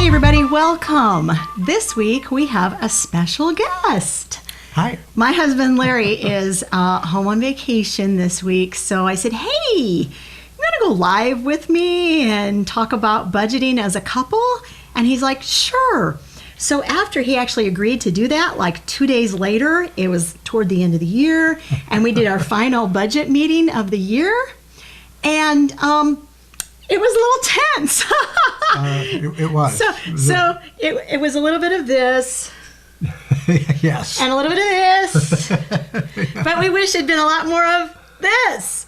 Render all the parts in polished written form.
Hi, everybody. Welcome. This week we have a special guest. Hi. My husband, Larry, is home on vacation this week. So I said, hey, you want to go live with me and talk about budgeting as a couple? And he's like, sure. So after he actually agreed to do that, like 2 days later, it was toward the end of the year, and we did our final budget meeting of the year. And it was a little tense. It was. So it was a little bit of this. Yes. And a little bit of this. But we wish it'd been a lot more of this.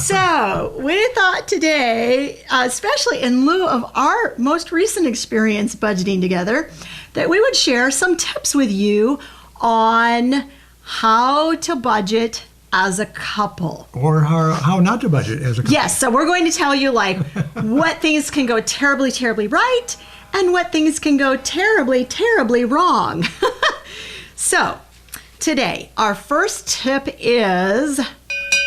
So we thought today, especially in lieu of our most recent experience budgeting together, that we would share some tips with you on how to budget as a couple. Or how not to budget as a couple. Yes, so we're going to tell you like what things can go terribly, terribly right and what things can go terribly, terribly wrong. So today, our first tip is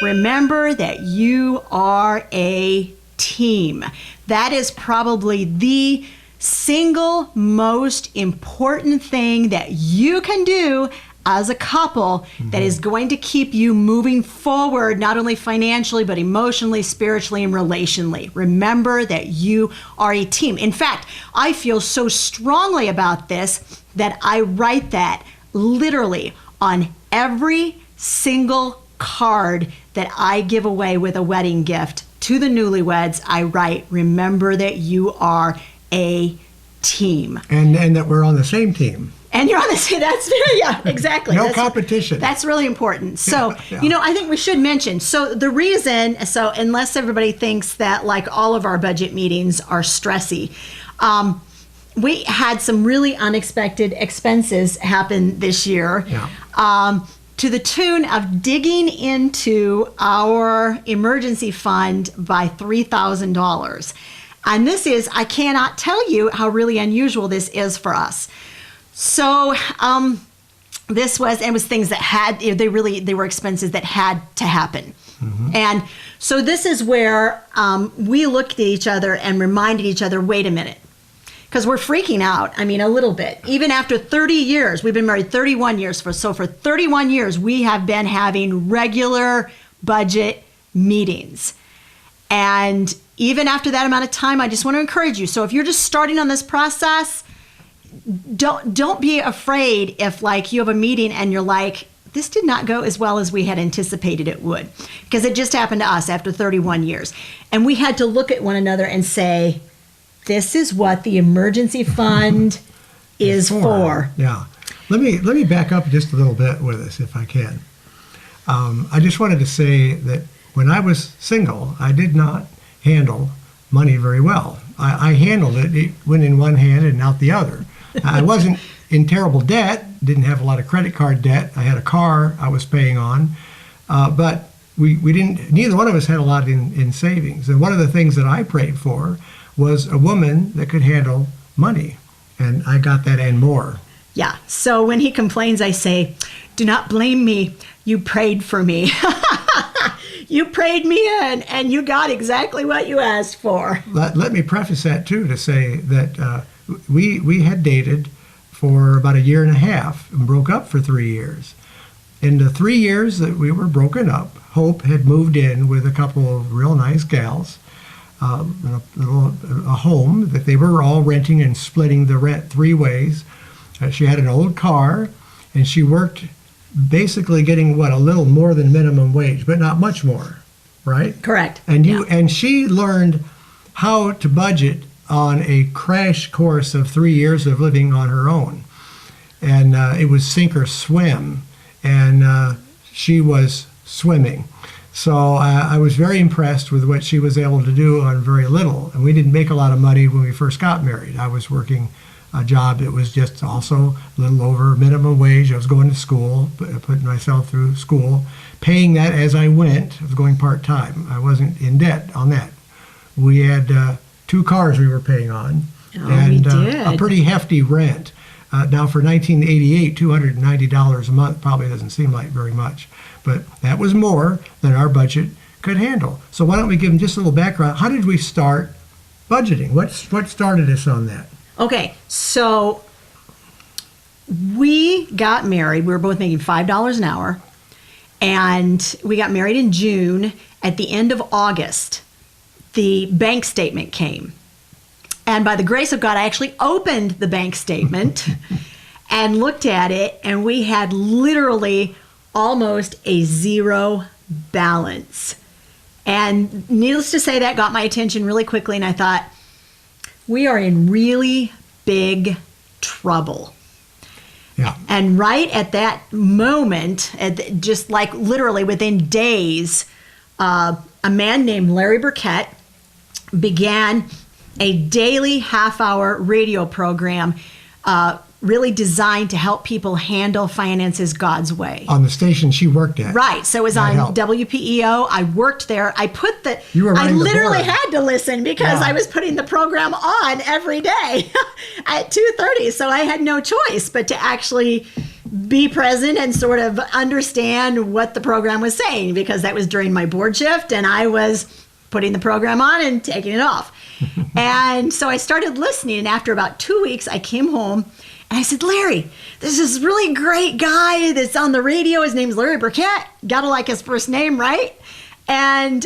remember that you are a team. That is probably the single most important thing that you can do as a couple that is going to keep you moving forward, not only financially, but emotionally, spiritually, and relationally. Remember that you are a team. In fact, I feel so strongly about this that I write that literally on every single card that I give away with a wedding gift to the newlyweds. I write, remember that you are a team. And that we're on the same team. And you're on the same, that's very, yeah, exactly. No competition. That's really important. So, Yeah. I think we should mention, so the reason, so unless everybody thinks that like all of our budget meetings are stressy, we had some really unexpected expenses happen this year. Yeah. To the tune of digging into our emergency fund by $3,000. And this is, I cannot tell you how really unusual this is for us. So it was things that had, they were expenses that had to happen. Mm-hmm. And so this is where we looked at each other and reminded each other, wait a minute. Because we're freaking out, a little bit. Even after 30 years, we've been married 31 years. For 31 years, we have been having regular budget meetings. And even after that amount of time, I just want to encourage you. So if you're just starting on this process, don't be afraid if like you have a meeting and you're like, this did not go as well as we had anticipated it would. Because it just happened to us after 31 years. And we had to look at one another and say, this is what the emergency fund is for. Yeah. Let me back up just a little bit with this if I can. I just wanted to say that when I was single, I did not handle money very well. I handled it. It went in one hand and out the other. I wasn't in terrible debt, didn't have a lot of credit card debt. I had a car I was paying on, but we didn't, neither one of us had a lot in savings. And one of the things that I prayed for was a woman that could handle money. And I got that and more. Yeah. So when he complains, I say, do not blame me. You prayed for me. You prayed me in, and you got exactly what you asked for. Let me preface that, too, to say that we had dated for about a year and a half and broke up for 3 years. In the 3 years that we were broken up, Hope had moved in with a couple of real nice gals, in a home that they were all renting and splitting the rent 3 ways. She had an old car, and she worked basically getting a little more than minimum wage, but not much more, right? Correct. And she learned how to budget on a crash course of 3 years of living on her own. And it was sink or swim, and she was swimming. So I was very impressed with what she was able to do on very little. And we didn't make a lot of money when we first got married. I was working a job that was just also a little over minimum wage. I was going to school, putting myself through school, paying that as I went. I was going part-time. I wasn't in debt on that. We had 2 cars we were paying on, and a pretty hefty rent. Now for 1988, $290 a month probably doesn't seem like very much, but that was more than our budget could handle. So why don't we give them just a little background? How did we start budgeting? What started us on that? Okay, so we got married. We were both making $5 an hour. And we got married in June. At the end of August, the bank statement came. And by the grace of God, I actually opened the bank statement and looked at it, and we had literally almost a zero balance. And needless to say, that got my attention really quickly, and I thought, we are in really big trouble. Yeah. And right at that moment, just like literally within days, a man named Larry Burkett began a daily half-hour radio program really designed to help people handle finances God's way. On the station she worked at. Right. So it was That on helped. WPEO. I worked there. I put the, You were I running the literally board. had to listen because Yeah. I was putting the program on every day at 2:30. So I had no choice but to actually be present and sort of understand what the program was saying, because that was during my board shift and I was putting the program on and taking it off. And so I started listening, and after about 2 weeks, I came home and I said, Larry, there's this really great guy that's on the radio. His name's Larry Burkett. Gotta like his first name, right? And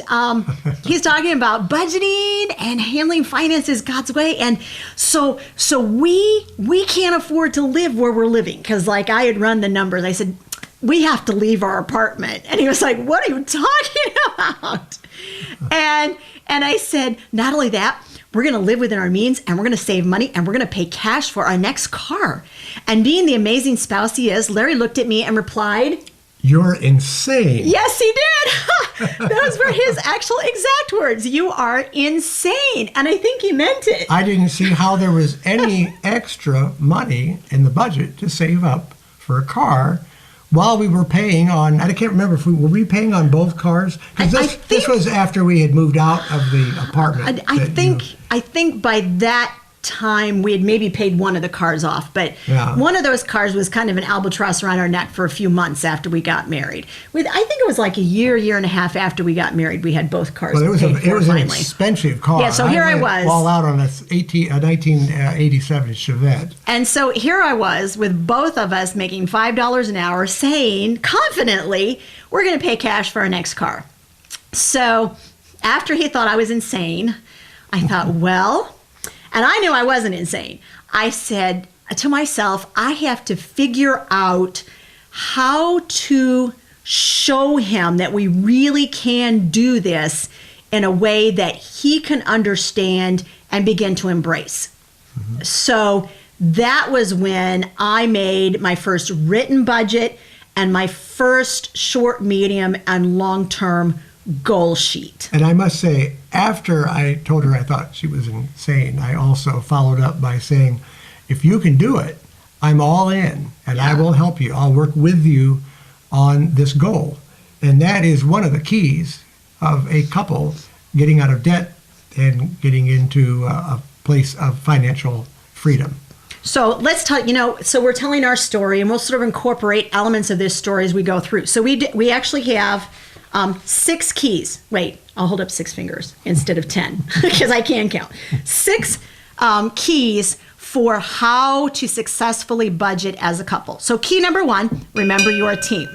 he's talking about budgeting and handling finances God's way. And so we can't afford to live where we're living, because like I had run the numbers. I said, we have to leave our apartment. And he was like, what are you talking about? And I said, not only that, we're going to live within our means, and we're going to save money, and we're going to pay cash for our next car. And being the amazing spouse he is, Larry looked at me and replied, You're insane. yes, he did. Those were his actual exact words. You are insane. And I think he meant it. I didn't see how there was any extra money in the budget to save up for a car while we were paying on, I can't remember if were we paying on both cars? Because this was after we had moved out of the apartment. I think by that time we had maybe paid one of the cars off, but Yeah. one of those cars was kind of an albatross around our neck for a few months after we got married. I think it was like a year and a half after we got married, we had both cars Well, it was paid for it was an finally. expensive car. Yeah, so here I went was. all out on a 1987 Chevette. And so here I was with both of us making $5 an hour, saying confidently, we're going to pay cash for our next car. So after he thought I was insane, I thought, well, and I knew I wasn't insane. I said to myself, I have to figure out how to show him that we really can do this in a way that he can understand and begin to embrace. So that was when I made my first written budget and my first short, medium, and long-term goal sheet. And I must say, after I told her I thought she was insane, I also followed up by saying, if you can do it, I'm all in, and I Yeah. will help you. I'll work with you on this goal. And that is one of the keys of a couple getting out of debt and getting into a place of financial freedom. So let's talk, so we're telling our story, and we'll sort of incorporate elements of this story as we go through. So we actually have 6 keys. Wait, I'll hold up 6 fingers instead of 10 because I can count. 6 keys for how to successfully budget as a couple. So key number 1, remember you're a team.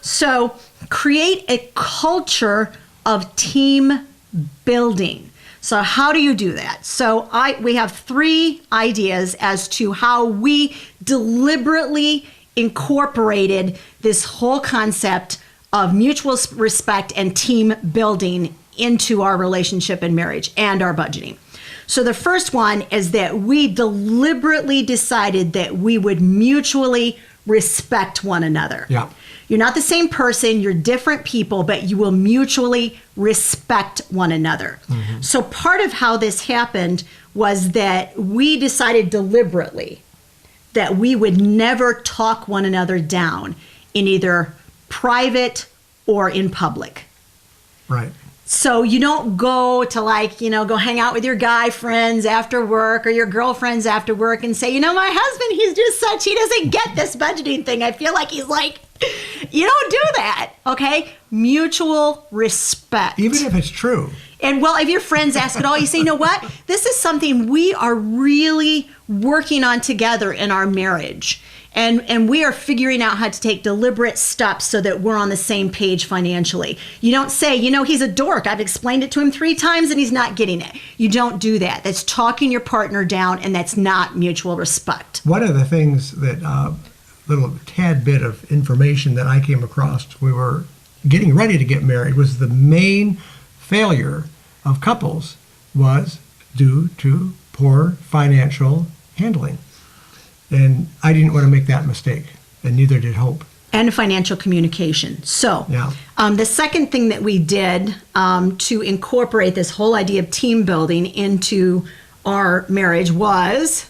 So create a culture of team building. So how do you do that? So we have 3 ideas as to how we deliberately incorporated this whole concept of mutual respect and team building into our relationship and marriage and our budgeting. So the first one is that we deliberately decided that we would mutually respect one another. Yeah. You're not the same person, you're different people, but you will mutually respect one another. Mm-hmm. So part of how this happened was that we decided deliberately that we would never talk one another down in either private or in public. Right. So you don't go to go hang out with your guy friends after work or your girlfriends after work and say, my husband, he doesn't get this budgeting thing. I feel like he's like You don't do that, okay? Mutual respect. Even if it's true. And well, if your friends ask it all, you say, you know what? This is something we are really working on together in our marriage. And we are figuring out how to take deliberate steps so that we're on the same page financially. You don't say, you know, he's a dork. I've explained it to him 3 times and he's not getting it. You don't do that. That's talking your partner down, and that's not mutual respect. One of the things that, little tad bit of information that I came across, we were getting ready to get married, was the main failure of couples was due to poor financial handling. And I didn't want to make that mistake, and neither did Hope. And financial communication. So, Yeah. The second thing that we did to incorporate this whole idea of team building into our marriage was,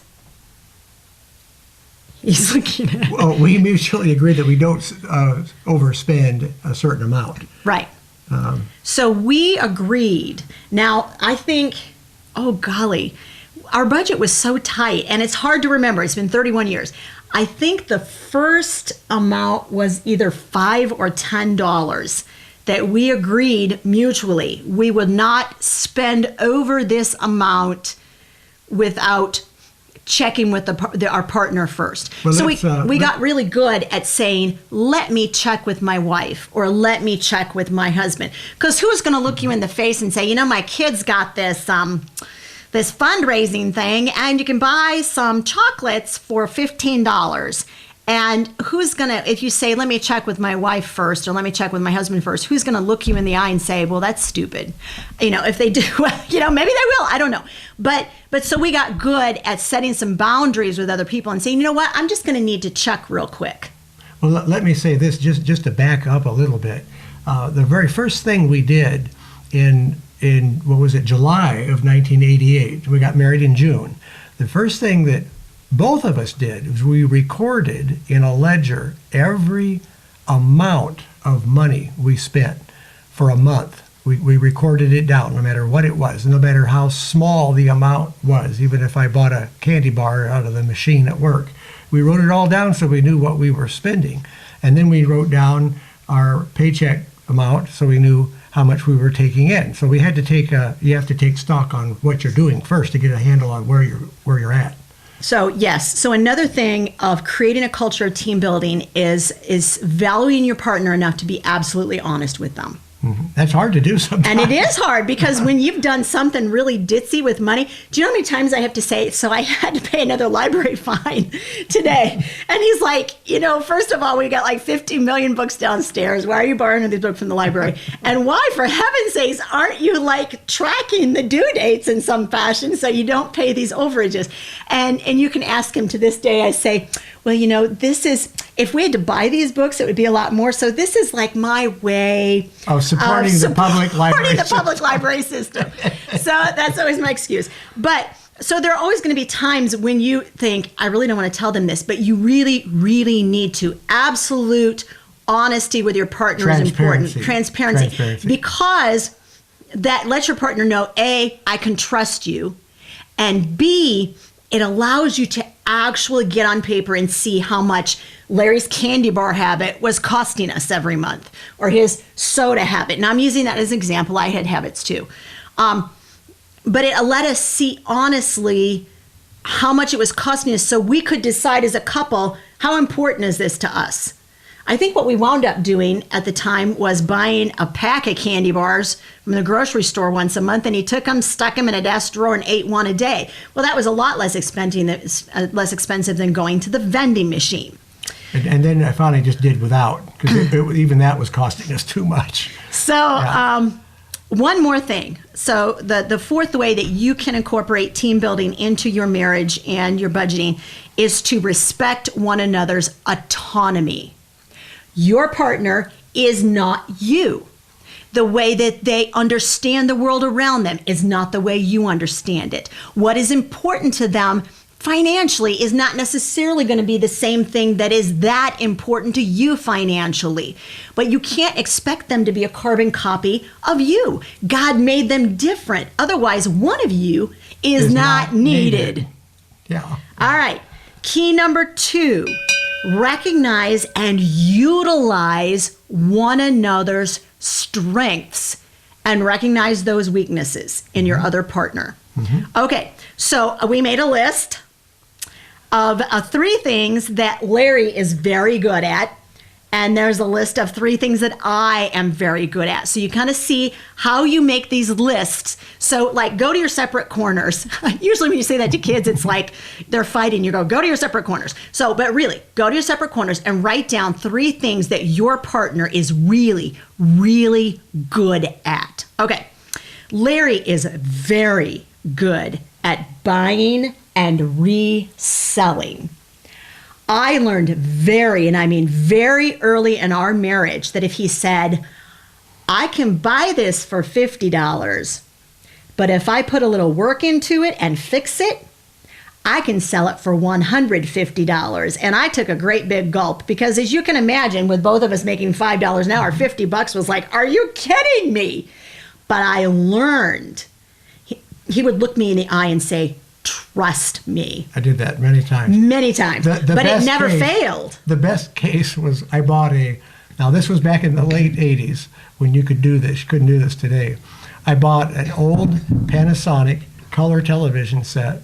he's looking at, Well, we mutually agreed that we don't overspend a certain amount. right. So we agreed. Now, I think, oh golly, our budget was so tight, and it's hard to remember. It's been 31 years. I think the first amount was either $5 or $10 that we agreed mutually. We would not spend over this amount without checking with our partner first. Well, so let's, we got really good at saying, let me check with my wife, or let me check with my husband. Because who's going to look you in the face and say, you know, my kid's got this this fundraising thing, and you can buy some chocolates for $15. And who's gonna, if you say, let me check with my wife first, or let me check with my husband first, who's gonna look you in the eye and say, well, that's stupid? You know, if they do, you know, maybe they will, I don't know. But so we got good at setting some boundaries with other people and saying, you know what, I'm just gonna need to check real quick. Well, let me say this, just to back up a little bit. The very first thing we did in what was it, July of 1988, we got married in June. The first thing that both of us did was we recorded in a ledger every amount of money we spent for a month. We recorded it down, no matter what it was, no matter how small the amount was, even if I bought a candy bar out of the machine at work. We wrote it all down so we knew what we were spending. And then we wrote down our paycheck amount so we knew how much we were taking in. So we had to you have to take stock on what you're doing first to get a handle on where you're at. So yes, so another thing of creating a culture of team building is valuing your partner enough to be absolutely honest with them. Mm-hmm. That's hard to do sometimes. And it is hard because when you've done something really ditzy with money, do you know how many times I have to say, so I had to pay another library fine today? And he's like, you know, first of all, we got like 50 million books downstairs. Why are you borrowing these books from the library? And why, for heaven's sakes, aren't you like tracking the due dates in some fashion so you don't pay these overages? And you can ask him to this day, I say, well, you know, this is, if we had to buy these books, it would be a lot more. So this is like my way of supporting the public library system. So that's always my excuse. But so there are always going to be times when you think, I really don't want to tell them this, but you really, really need to. Absolute honesty with your partner is important. Transparency. Because that lets your partner know, A, I can trust you, and B, it allows you to actually get on paper and see how much Larry's candy bar habit was costing us every month, or his soda habit. And I'm using that as an example. I had habits too. But it let us see honestly how much it was costing us so we could decide as a couple, how important is this to us? I think what we wound up doing at the time was buying a pack of candy bars from the grocery store once a month, and he took them, stuck them in a desk drawer, and ate one a day. Well, that was a lot less expensive than going to the vending machine. And then I finally just did without, because even that was costing us too much. So one more thing. So the fourth way that you can incorporate team building into your marriage and your budgeting is to respect one another's autonomy. Your partner is not you. The way that they understand the world around them is not the way you understand it. What is important to them financially is not necessarily going to be the same thing that is that important to you financially. But you can't expect them to be a carbon copy of you. God made them different. Otherwise, one of you is not needed. Yeah. All right. Key number 2. recognize and utilize one another's strengths and recognize those weaknesses in your other partner. Okay, so we made a list of 3 things that Larry is very good at. And there's a list of 3 things that I am very good at. So you kind of see how you make these lists. So like go to your separate corners. Usually when you say that to kids, it's like they're fighting. You go to your separate corners. So, but really go to your separate corners and write down 3 things that your partner is really, really good at. Okay. Larry is very good at buying and reselling. I learned and I mean very early in our marriage that if he said, I can buy this for $50, but if I put a little work into it and fix it, I can sell it for $150. And I took a great big gulp because as you can imagine, with both of us making $5 an hour, $50 was like, are you kidding me? But I learned. He would look me in the eye and say, trust me. I did that many times. Many times. But it never failed. The best case was I bought now this was back in the late 80s when you could do this. You couldn't do this today. I bought an old Panasonic color television set,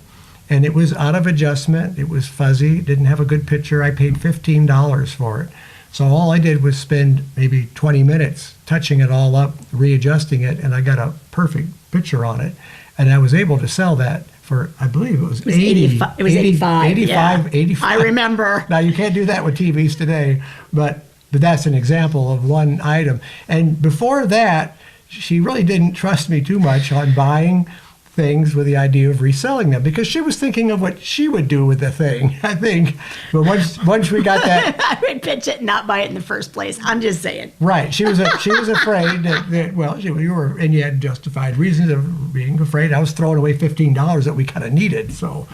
and it was out of adjustment. It was fuzzy, didn't have a good picture. I paid $15 for it. So all I did was spend maybe 20 minutes touching it all up, readjusting it, and I got a perfect picture on it. And I was able to sell that for, I believe it was 85. It was 85. 85. I remember. Now, you can't do that with TVs today, but that's an example of one item. And before that, she really didn't trust me too much on buying things with the idea of reselling them because she was thinking of what she would do with the thing, I think. But once we got that, I would pitch it and not buy it in the first place. I'm just saying. Right. She was afraid you were, and you had justified reasons of being afraid. I was throwing away $15 that we kind of needed. So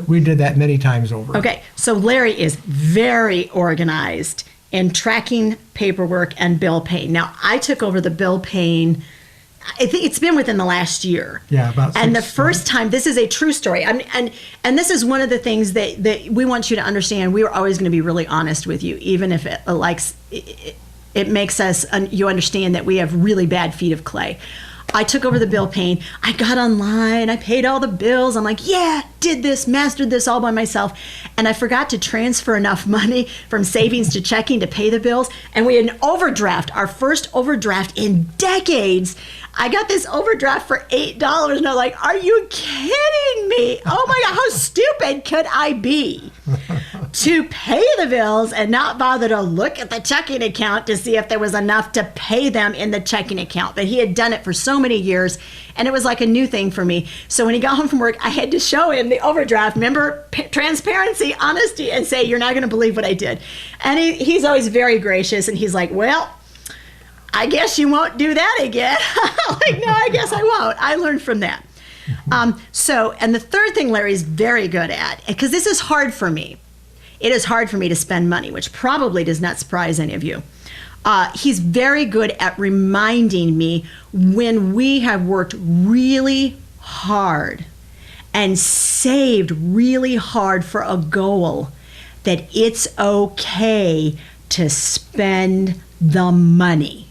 we did that many times over. Okay. So Larry is very organized in tracking paperwork and bill paying. Now, I took over the bill paying. I think it's been within the last year. Yeah, about 6 And the first time, this is a true story. And this is one of the things that we want you to understand. We are always going to be really honest with you, even if it makes us, you understand that we have really bad feet of clay. I took over the bill paying. I got online. I paid all the bills. I'm like, yeah, did this, mastered this all by myself. And I forgot to transfer enough money from savings to checking to pay the bills. And we had an overdraft, our first overdraft in decades. I got this overdraft for $8. And I'm like, are you kidding me? Oh my God, how stupid could I be to pay the bills and not bother to look at the checking account to see if there was enough to pay them in the checking account? But he had done it for so many years, and it was like a new thing for me. So when he got home from work, I had to show him the overdraft. Remember, transparency, honesty, and say, you're not going to believe what I did. And he's always very gracious, and he's like, well, I guess you won't do that again. Like, no, I guess I won't. I learned from that. And the third thing Larry's very good at, because this is hard for me. It is hard for me to spend money, which probably does not surprise any of you. He's very good at reminding me when we have worked really hard and saved really hard for a goal, that it's okay to spend the money.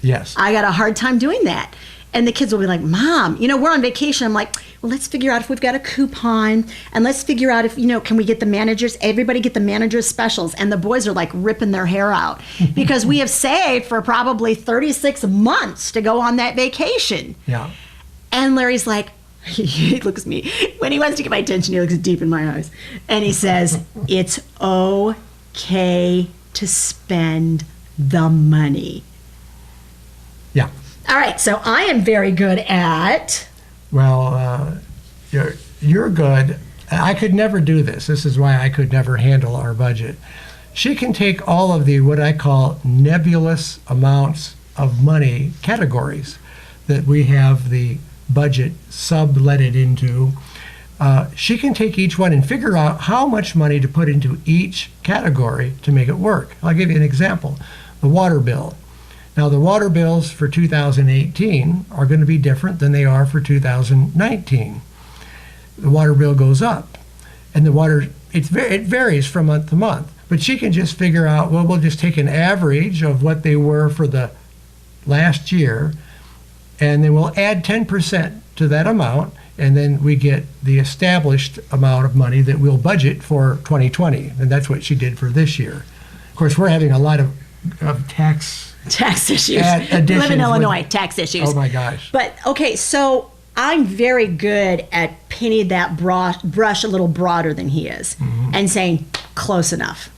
Yes. I got a hard time doing that. And the kids will be like, Mom, we're on vacation. I'm like, well, let's figure out if we've got a coupon, and let's figure out if, can we get everybody get the manager's specials. And the boys are like ripping their hair out because we have saved for probably 36 months to go on that vacation. Yeah. And Larry's like, he looks at me. When he wants to get my attention, he looks deep in my eyes. And he says, it's okay to spend the money. Yeah. All right, so I am very good at. Well, you're good. I could never do this. This is why I could never handle our budget. She can take all of the what I call nebulous amounts of money categories that we have the budget subletted into. She can take each one and figure out how much money to put into each category to make it work. I'll give you an example. The water bill. Now, the water bills for 2018 are going to be different than they are for 2019. The water bill goes up, and the water it varies from month to month. But she can just figure out, well, we'll just take an average of what they were for the last year, and then we'll add 10% to that amount, and then we get the established amount of money that we'll budget for 2020. And that's what she did for this year. Of course, we're having a lot of tax issues. Live additions in Illinois, with- tax issues. Oh my gosh. But okay, so I'm very good at painting that brush a little broader than he is, and saying close enough.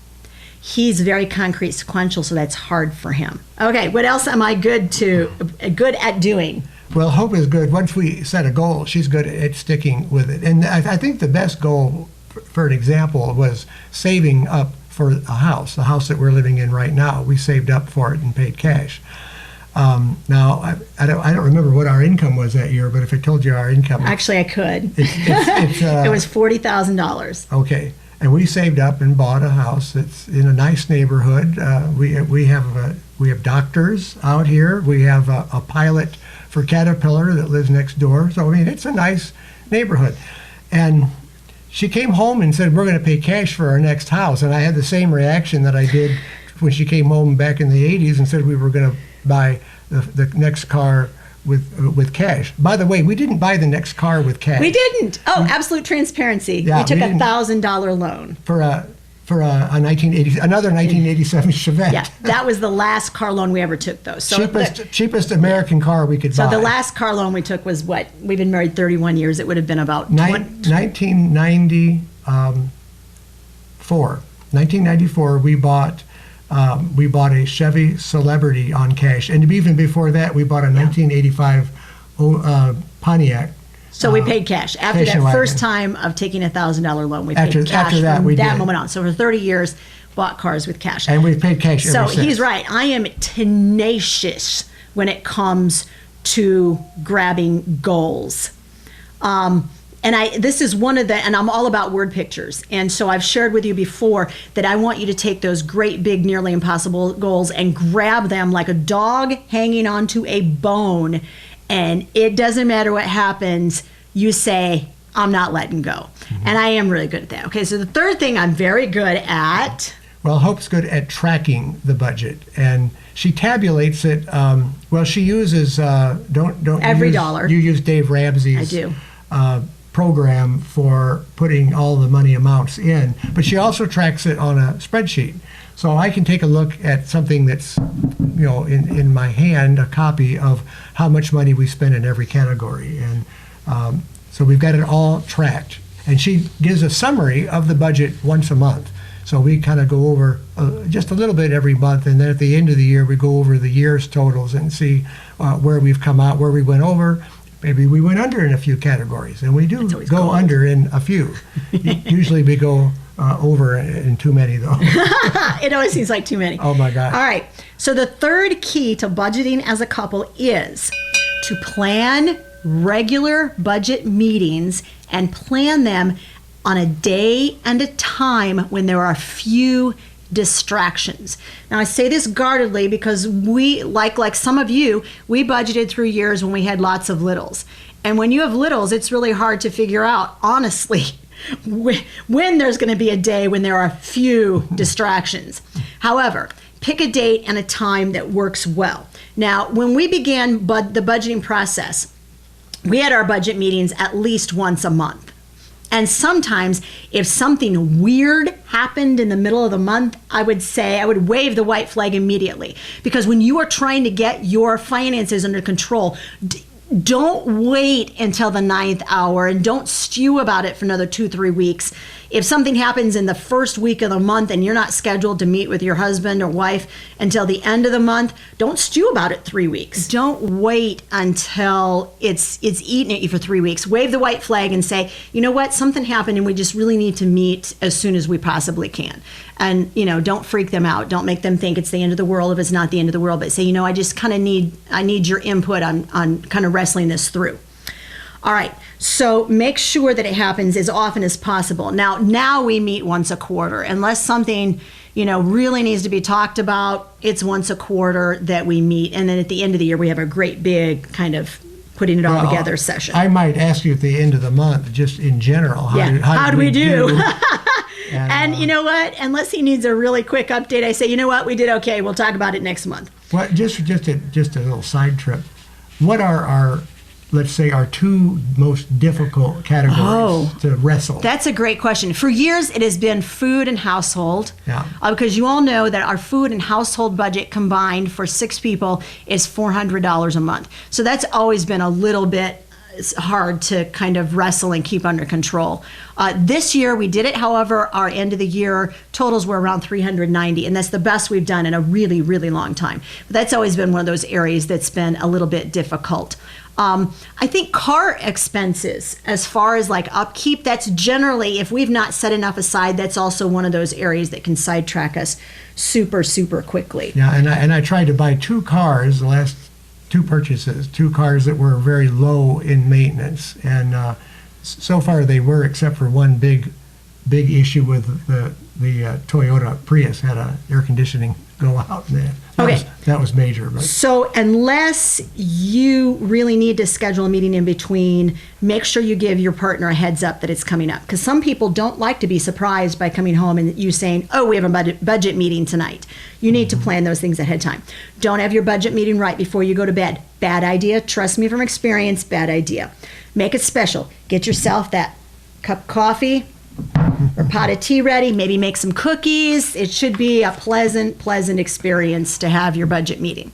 He's very concrete, sequential, so that's hard for him. Okay, what else am I good at doing? Well, Hope is good. Once we set a goal, she's good at sticking with it. And I think the best goal, for an example, was saving up for a house, the house that we're living in right now. We saved up for it and paid cash. Now, I don't remember what our income was that year, but if I told you our income, Actually, I could. it's It was $40,000. okay. And we saved up and bought a house that's in a nice neighborhood. We have doctors out here. We have a pilot for Caterpillar that lives next door. So I mean, it's a nice neighborhood. And she came home and said, "We're going to pay cash for our next house." And I had the same reaction that I did when she came home back in the '80s and said we were going to buy the next car with cash. By the way, we didn't buy the next car with cash. We didn't. Oh, absolute transparency. Yeah, we took we a didn't. $1,000 loan. for a 1987 Chevette. Yeah, that was the last car loan we ever took, though. So cheapest American car we could buy. So the last car loan we took was what? We've been married 31 years. It would have been about 1994. 1994, we bought a Chevy Celebrity on cash, and even before that, we bought a 1985 Pontiac. So we paid cash. After Station that first wagon. time of taking a $1,000 loan, we paid After cash that, from we that did. moment on. So for 30 years, bought cars with cash. And we've paid cash So ever since. he's right. I am tenacious when it comes to grabbing goals. This is one of the, and I'm all about word pictures. And so I've shared with you before that I want you to take those great, big, nearly impossible goals and grab them like a dog hanging onto a bone. And it doesn't matter what happens, you say, I'm not letting go. And I am really good at that. Okay, so the third thing I'm very good at. Well, Hope's good at tracking the budget, and she tabulates it. She uses don't Every use, dollar. You use Dave Ramsey's I do. Program for putting all the money amounts in, but she also tracks it on a spreadsheet. So I can take a look at something that's, in my hand, a copy of how much money we spend in every category, and so we've got it all tracked. And she gives a summary of the budget once a month. So we kind of go over just a little bit every month, and then at the end of the year, we go over the year's totals and see where we've come out, where we went over. Maybe we went under in a few categories, and we do always go gold. under in a few. Usually we go over in too many, though. It always seems like too many. Oh, my God. All right. So the third key to budgeting as a couple is to plan regular budget meetings and plan them on a day and a time when there are few distractions. Now I say this guardedly because we, like some of you, we budgeted through years when we had lots of littles. And when you have littles, it's really hard to figure out, honestly, when there's going to be a day when there are few distractions. However, pick a date and a time that works well. Now, when we began the budgeting process, we had our budget meetings at least once a month. And sometimes if something weird happened in the middle of the month, I would wave the white flag immediately. Because when you are trying to get your finances under control, don't wait until the 9th hour and don't stew about it for another 2-3 weeks. If something happens in the first week of the month and you're not scheduled to meet with your husband or wife until the end of the month, don't stew about it 3 weeks. Don't wait until it's eaten at you for 3 weeks. Wave the white flag and say, you know what, something happened and we just really need to meet as soon as we possibly can. And, don't freak them out. Don't make them think it's the end of the world if it's not the end of the world. But say, I just kind of need your input on kind of wrestling this through. All right, so make sure that it happens as often as possible. Now we meet once a quarter. Unless something, really needs to be talked about, it's once a quarter that we meet. And then at the end of the year, we have a great big kind of putting it all together session. I might ask you at the end of the month, just in general, how do we do? And you know what? Unless he needs a really quick update, I say, you know what? We did okay. We'll talk about it next month. Well, just a little side trip. What are our, let's say, our two most difficult categories to wrestle? That's a great question. For years, it has been food and household. Yeah. Because you all know that our food and household budget combined for 6 people is $400 a month. So that's always been a little bit hard to kind of wrestle and keep under control. This year we did it. However, our end of the year totals were around 390, and that's the best we've done in a really, really long time. But that's always been one of those areas that's been a little bit difficult. I think car expenses, as far as like upkeep, that's generally, if we've not set enough aside, that's also one of those areas that can sidetrack us super, super quickly. Yeah, and I tried to buy 2 cars, the last 2 purchases, 2 cars that were very low in maintenance, and so far they were, except for one big issue with the Toyota Prius had a air conditioning go out, and that was major. But. So unless you really need to schedule a meeting in between, make sure you give your partner a heads up that it's coming up, because some people don't like to be surprised by coming home and you saying, oh, we have a budget meeting tonight. You need to plan those things ahead of time. Don't have your budget meeting right before you go to bed. Bad idea. Trust me from experience, bad idea. Make it special. Get yourself that cup of coffee or pot of tea ready. Maybe make some cookies. It should be a pleasant experience to have your budget meeting.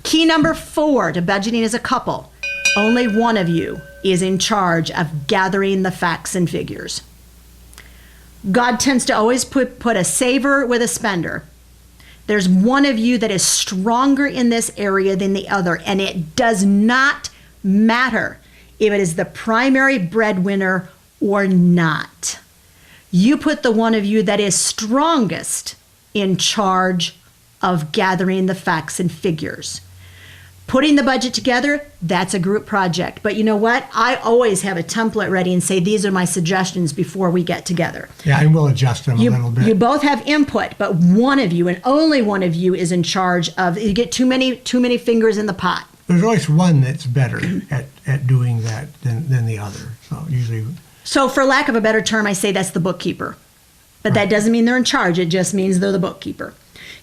Key number 4 to budgeting as a couple. Only one of you is in charge of gathering the facts and figures. God tends to always put a saver with a spender. There's one of you that is stronger in this area than the other, and it does not matter if it is the primary breadwinner or not. You put the one of you that is strongest in charge of gathering the facts and figures. Putting the budget together, that's a group project. But you know what? I always have a template ready and say, these are my suggestions before we get together. Yeah, and we'll adjust them a little bit. You both have input, but one of you and only one of you is in charge of, you get too many fingers in the pot. There's always one that's better at doing that than the other. So usually. So for lack of a better term, I say that's the bookkeeper. But that doesn't mean they're in charge. It just means they're the bookkeeper.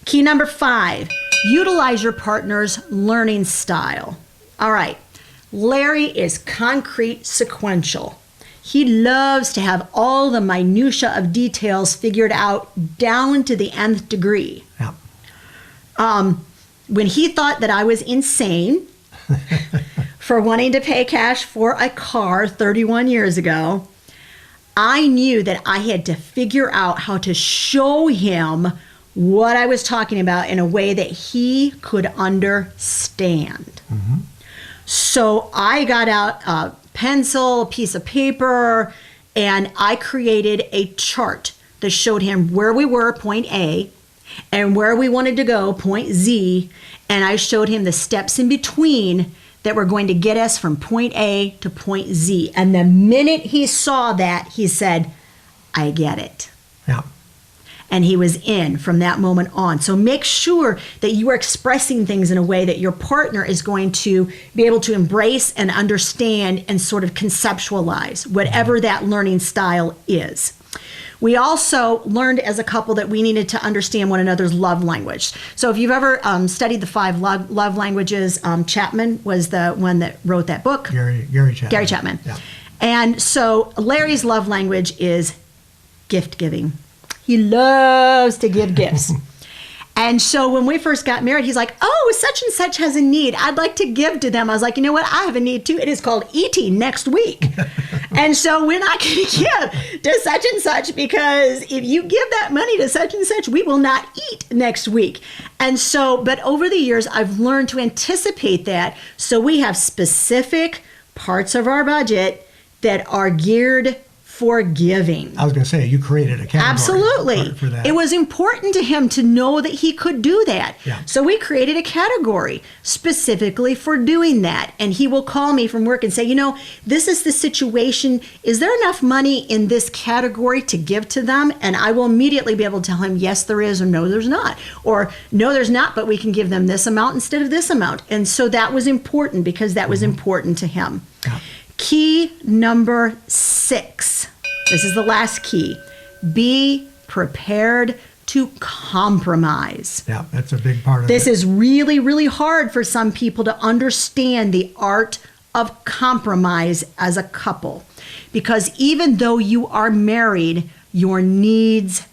Key number 5, utilize your partner's learning style. All right. Larry is concrete sequential. He loves to have all the minutia of details figured out down to the nth degree. Yeah. When he thought that I was insane for wanting to pay cash for a car 31 years ago, I knew that I had to figure out how to show him what I was talking about in a way that he could understand. Mm-hmm. So I got out a pencil, a piece of paper, and I created a chart that showed him where we were, point A, and where we wanted to go, point Z, and I showed him the steps in between that were going to get us from point A to point Z. And the minute he saw that, he said, I get it. Yeah. And he was in from that moment on. So make sure that you are expressing things in a way that your partner is going to be able to embrace and understand and sort of conceptualize whatever that learning style is. We also learned as a couple that we needed to understand one another's love language. So if you've ever studied the 5 love languages, Chapman was the one that wrote that book. Gary Chapman. Gary Chapman. Yeah. And so Larry's love language is gift giving. He loves to give gifts. And so when we first got married, he's like, oh, such and such has a need. I'd like to give to them. I was like, you know what? I have a need too. It is called eating next week. And so we're not going to give to such and such, because if you give that money to such and such, we will not eat next week. And so, but over the years, I've learned to anticipate that. So we have specific parts of our budget that are geared for giving. I was going to say, you created a category. Absolutely. For that. It was important to him to know that he could do that. Yeah. So we created a category specifically for doing that. And he will call me from work and say, you know, this is the situation. Is there enough money in this category to give to them? And I will immediately be able to tell him, yes, there is, or no, there's not. Or no, there's not, but we can give them this amount instead of this amount. And so that was important, because that was important to him. Yeah. Key number 6. This is the last key. be prepared to compromise. Yeah, that's a big part of This it. is really, really hard for some people to understand the art of compromise as a couple. Because even though you are married, your needs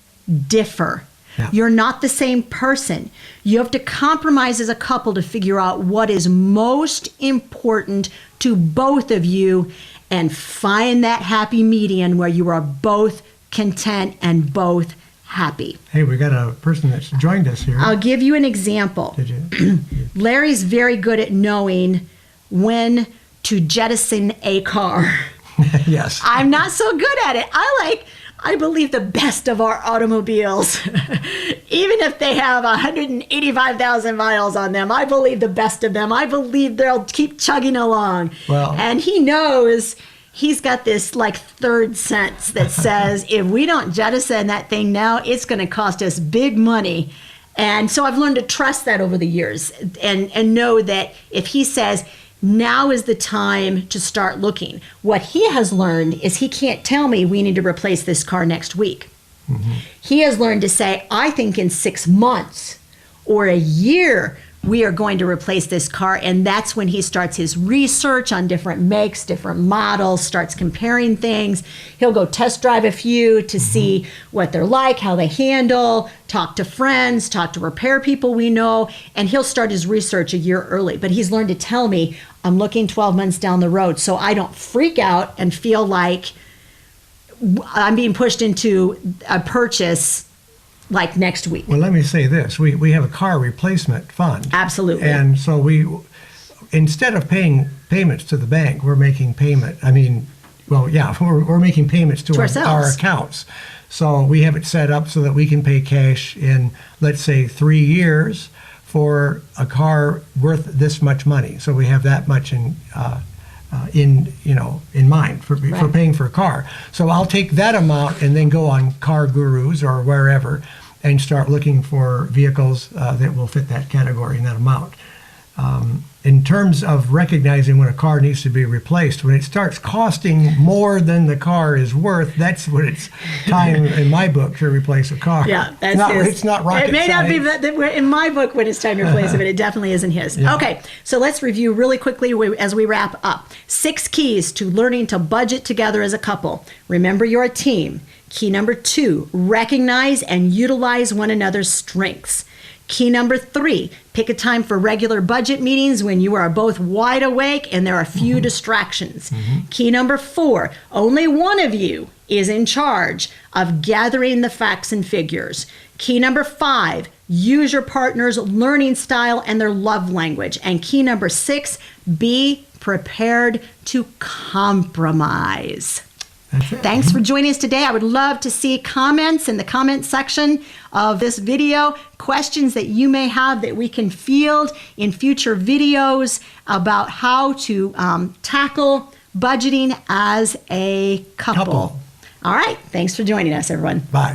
differ. Yeah. You're not the same person. You have to compromise as a couple to figure out what is most important to both of you and find that happy median where you are both content and both happy. Hey, we got a person that's joined us here. I'll give you an example. Did you? Larry's very good at knowing when to jettison a car. Yes. I'm not so good at it. I believe the best of our automobiles. Even if they have 185,000 miles on them, I believe the best of them. I believe they'll keep chugging along. Well- and he knows he's got this like third sense that says if we don't jettison that thing now, it's going to cost us big money. And so I've learned to trust that over the years and know that if he says, now is the time to start looking. What he has learned is he can't tell me we need to replace this car next week. He has learned to say, I think in 6 months or a year, we are going to replace this car. And that's when he starts his research on different makes, different models, starts comparing things. He'll go test drive a few to see what they're like, how they handle, talk to friends, talk to repair people we know, and he'll start his research a year early. But he's learned to tell me, I'm looking 12 months down the road, so I don't freak out and feel like I'm being pushed into a purchase like next week. Well, let me say this. We have a car replacement fund. Absolutely. And so instead of paying payments to the bank, we're making we're making payments to our ourselves. accounts. So we have it set up so that we can pay cash in, let's say, 3 years for a car worth this much money. So we have that much in mind for paying for a car. So I'll take that amount and then go on Car Gurus or wherever and start looking for vehicles that will fit that category and that amount. In terms of recognizing when a car needs to be replaced, when it starts costing more than the car is worth, that's when it's time in my book to replace a car. Yeah, that's It's not rocket It may science. not be in my book when it's time to replace it, but it definitely isn't his. Yeah. Okay, so let's review really quickly as we wrap up. 6 keys to learning to budget together as a couple. Remember, you're a team. Key number 2, recognize and utilize one another's strengths. Key number 3, pick a time for regular budget meetings when you are both wide awake and there are few distractions. Key number 4, only one of you is in charge of gathering the facts and figures. Key number 5, use your partner's learning style and their love language. And key number 6, be prepared to compromise. That's it. Thanks for joining us today. I would love to see comments in the comment section of this video, questions that you may have that we can field in future videos about how to tackle budgeting as a couple. All right. Thanks for joining us, everyone. Bye.